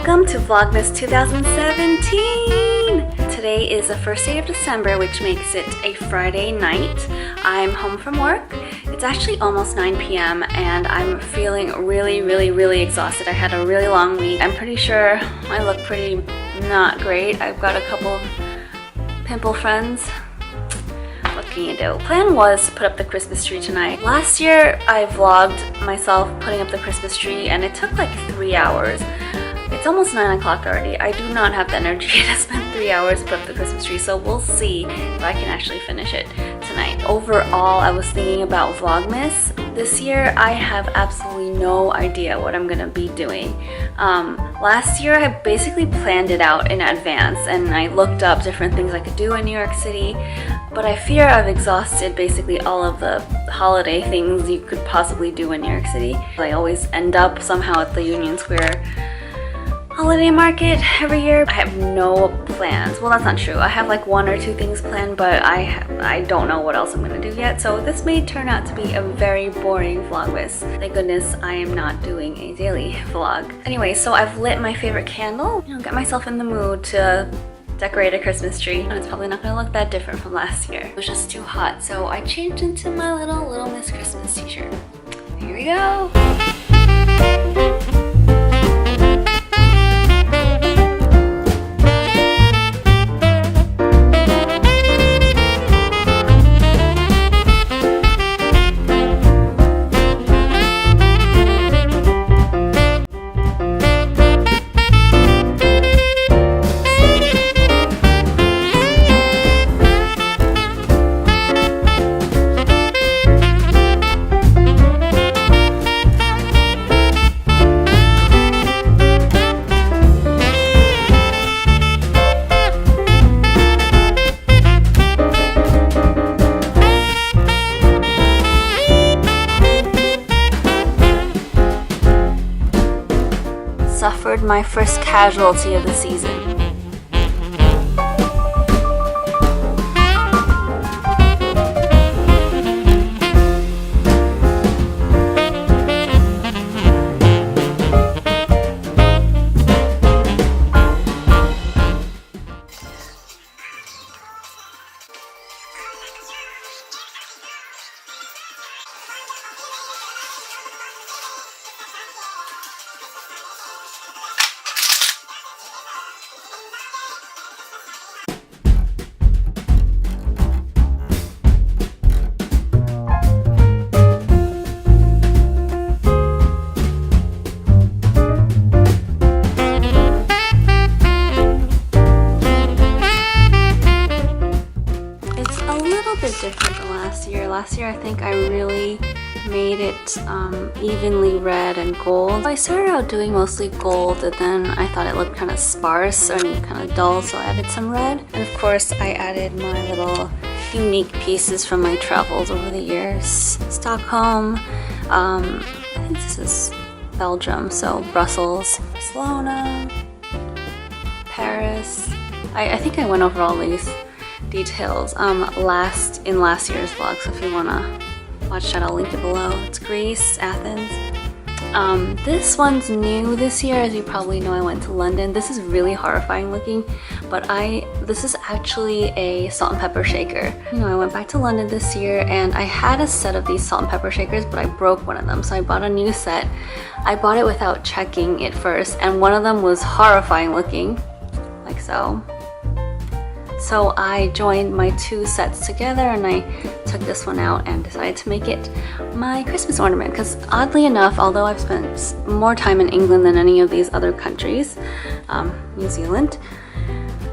Welcome to Vlogmas 2017! Today is the first day of December, which makes it a Friday night. I'm home from work. It's actually almost 9 p.m. and I'm feeling really exhausted. I had a really long week. I'm pretty sure I look pretty not great. I've got a couple pimple friends. What can you do? Plan was to put up the Christmas tree tonight. Last year I vlogged myself putting up the Christmas tree and it took like 3 hours. It's almost 9 o'clock already. I do not have the energy to spend 3 hours to put up the Christmas tree, so we'll see if I can actually finish it tonight. Overall, I was thinking about Vlogmas. This year, I have absolutely no idea what I'm gonna be doing. Last year, I basically planned it out in advance and I looked up different things I could do in New York City, but I fear I've exhausted basically all of the holiday things you could possibly do in New York City. I always end up somehow at the Union Square holiday market every year. I have no plans. Well, that's not true. I have like 1 or 2 things planned, but I don't know what else I'm gonna do yet. So this may turn out to be a very boring Vlogmas. Thank goodness I am not doing a daily vlog. Anyway, so I've lit my favorite candle. Get myself in the mood to decorate a Christmas tree. And it's probably not gonna look that different from last year. It was just too hot, so I changed into my Little Miss Christmas t-shirt. Here we go. Suffered my first casualty of the season. Different than last year. Last year I think I really made it evenly red and gold. I started out doing mostly gold and then I thought it looked kind of sparse and kind of dull, so I added some red. And of course I added my little unique pieces from my travels over the years. Stockholm, I think this is Belgium, so Brussels, Barcelona, Paris. I think I went over all these details in last year's vlog, so if you want to watch that, I'll link it below. It's Greece, Athens. This one's new this year. As you probably know, I went to London. This is really horrifying looking, but this is actually a salt and pepper shaker. I went back to London this year and I had a set of these salt and pepper shakers, but I broke one of them, so I bought a new set. I bought it without checking it first, and one of them was horrifying looking, like so. So I joined my 2 sets together and I took this one out and decided to make it my Christmas ornament, because oddly enough, although I've spent more time in England than any of these other countries, New Zealand,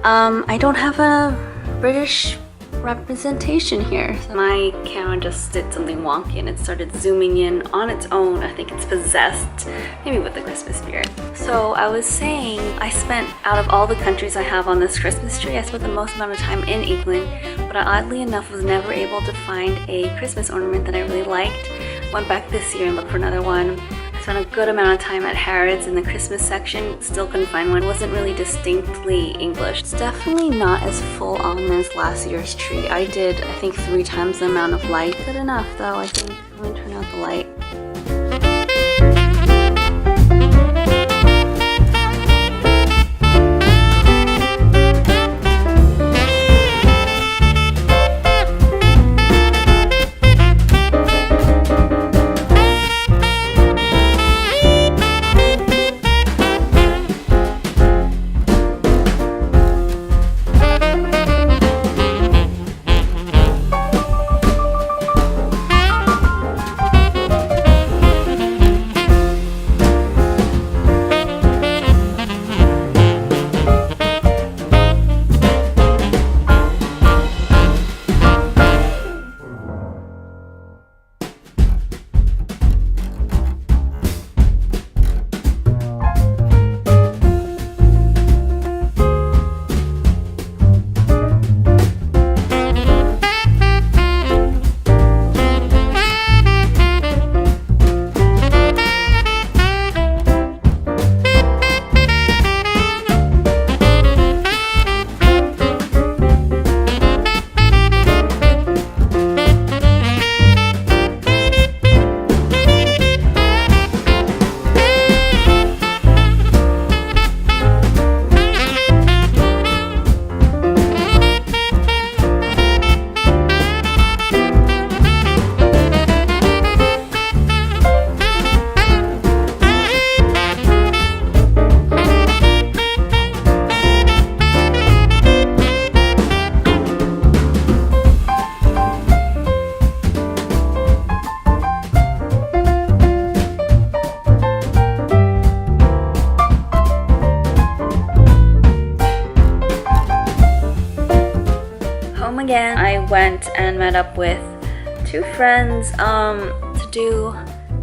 I don't have a British representation here. So my camera just did something wonky and it started zooming in on its own. I think it's possessed, maybe with the Christmas spirit. So I was saying, I spent, out of all the countries I have on this Christmas tree, I spent the most amount of time in England, but I oddly enough was never able to find a Christmas ornament that I really liked. Went back this year and looked for another one. I spent a good amount of time at Harrods in the Christmas section, still couldn't find one. It wasn't really distinctly English. It's definitely not as full on as last year's tree. I did, I think, 3 times the amount of light. Good enough though, I think. Let me turn out the light. went and met up with 2 friends to do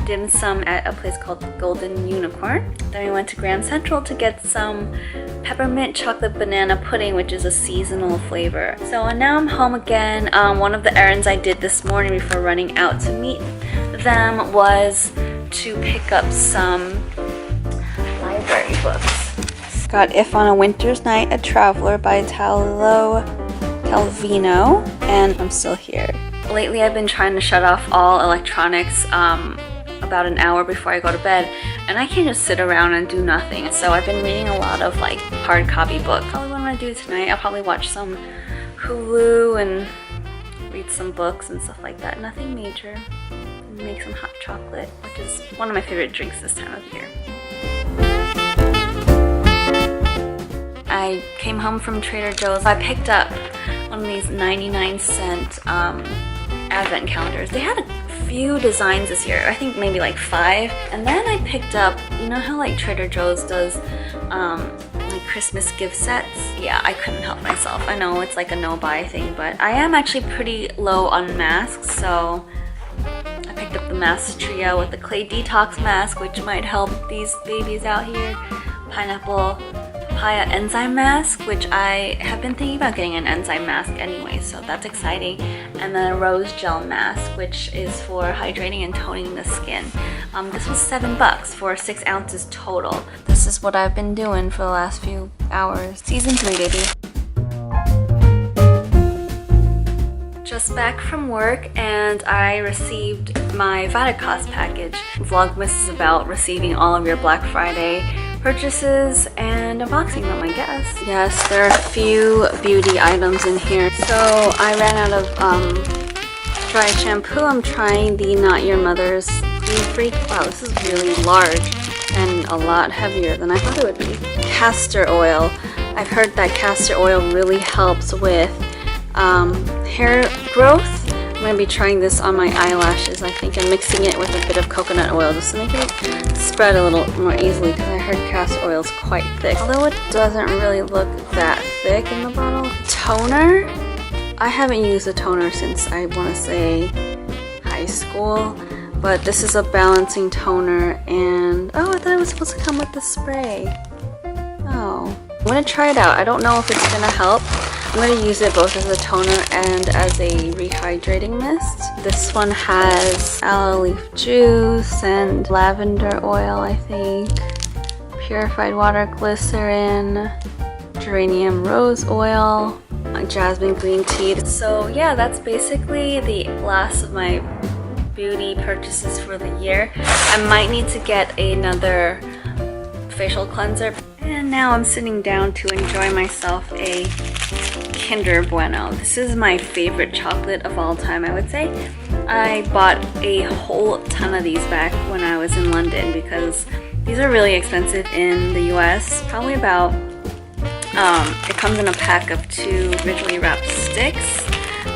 dim sum at a place called Golden Unicorn. Then we went to Grand Central to get some peppermint chocolate banana pudding, which is a seasonal flavor. So now I'm home again. One of the errands I did this morning before running out to meet them was to pick up some library books. Got If on a Winter's Night, A Traveler by Italo Calvino, and I'm still here. Lately I've been trying to shut off all electronics about an hour before I go to bed, and I can't just sit around and do nothing. So I've been reading a lot of like hard copy books. Probably what I'm gonna do tonight, I'll probably watch some Hulu and read some books and stuff like that. Nothing major. Make some hot chocolate, which is one of my favorite drinks this time of year. I came home from Trader Joe's. I picked up one of these 99-cent advent calendars. They had a few designs this year, I think maybe like 5. And then I picked up, you know how like Trader Joe's does like Christmas gift sets? Yeah, I couldn't help myself. I know it's like a no-buy thing, but I am actually pretty low on masks, so I picked up the mask trio with the clay detox mask, which might help these babies out here. Pineapple papaya enzyme mask, which I have been thinking about getting an enzyme mask anyway, so that's exciting. And then a rose gel mask, which is for hydrating and toning the skin. This was $7 for 6 ounces total. This is what I've been doing for the last few hours. Season 3, baby. Just back from work, and I received my Vlogmas package. Vlogmas is about receiving all of your Black Friday purchases and unboxing them, I guess. Yes, there are a few beauty items in here. So I ran out of dry shampoo. I'm trying the Not Your Mother's Clean Freak. Wow, this is really large and a lot heavier than I thought it would be. Castor oil. I've heard that castor oil really helps with hair growth. I'm going to be trying this on my eyelashes, I think, and mixing it with a bit of coconut oil just to make it spread a little more easily, because I heard castor oil is quite thick. Although it doesn't really look that thick in the bottle. Toner. I haven't used a toner since, I want to say, high school, but this is a balancing toner, and oh, I thought it was supposed to come with the spray. Oh. I'm going to try it out. I don't know if it's going to help. I'm going to use it both as a toner and as a rehydrating mist. This one has aloe leaf juice and lavender oil, I think, purified water glycerin, geranium rose oil, jasmine green tea. So yeah, that's basically the last of my beauty purchases for the year. I might need to get another facial cleanser. And now I'm sitting down to enjoy myself a Kinder Bueno. This is my favorite chocolate of all time, I would say. I bought a whole ton of these back when I was in London because these are really expensive in the US. Probably about, it comes in a pack of 2 originally wrapped sticks.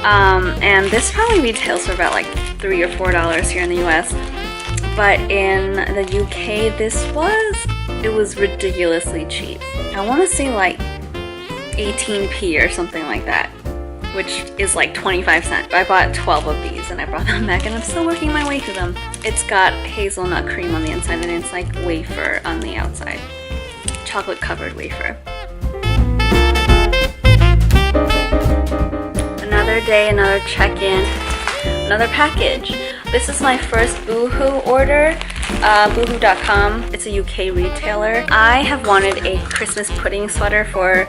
And this probably retails for about like $3 or $4 here in the US. But in the UK, it was ridiculously cheap. I want to say like 18p or something like that, which is like 25 cents. I bought 12 of these and I brought them back, and I'm still working my way through them. It's got hazelnut cream on the inside and it's like wafer on the outside. Chocolate covered wafer. Another day, another check-in, another package. This is my first Boohoo order. Boohoo.com. It's a UK retailer. I have wanted a Christmas pudding sweater for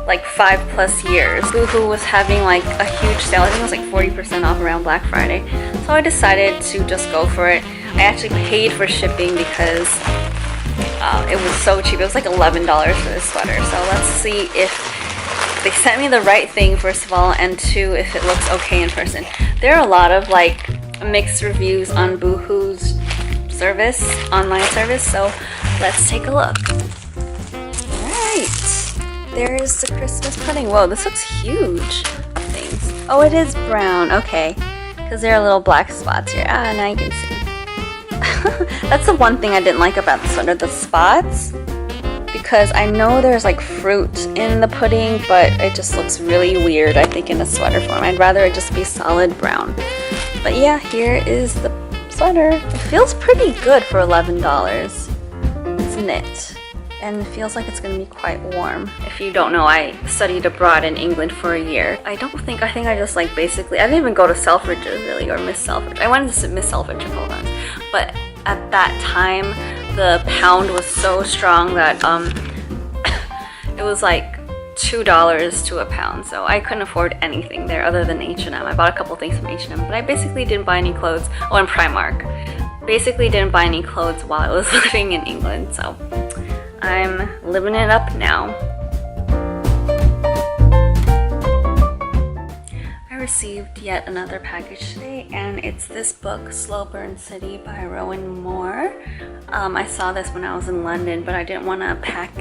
like 5+ years. Boohoo was having like a huge sale. I think it was like 40% off around Black Friday. So I decided to just go for it. I actually paid for shipping because it was so cheap. It was like $11 for this sweater. So let's see if they sent me the right thing, first of all, and 2, if it looks okay in person. There are a lot of like mixed reviews on Boohoo's online service, so let's take a look. Alright, there's the Christmas pudding. Whoa, this looks huge. Things. Oh, it is brown. Okay, because there are little black spots here. Ah, now you can see. That's the one thing I didn't like about the sweater, the spots. because I know there's like fruit in the pudding, but it just looks really weird, I think, in a sweater form. I'd rather it just be solid brown. But yeah, here is the sweater. It feels pretty good for $11. It's knit. And it feels like it's going to be quite warm. If you don't know, I studied abroad in England for a year. I think I just like basically, I didn't even go to Selfridges really, or Miss Selfridge. I went to Miss Selfridge a couple times. But at that time, the pound was so strong that it was like $2 to a pound. So I couldn't afford anything there other than H&M. I bought a couple things from H&M, but I basically didn't buy any clothes. Oh, and Primark. Basically didn't buy any clothes while I was living in England, so I'm living it up now. I received yet another package today, and it's this book, Slow Burn City by Rowan Moore. I saw this when I was in London, but I didn't want to pack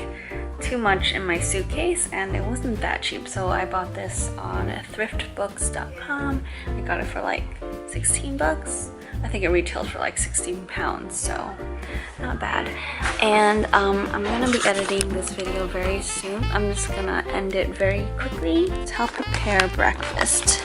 too much in my suitcase, and it wasn't that cheap, so I bought this on thriftbooks.com. I got it for like 16 bucks. I think it retailed for like 16 pounds, so not bad. And I'm gonna be editing this video very soon. I'm just gonna end it very quickly to help prepare breakfast.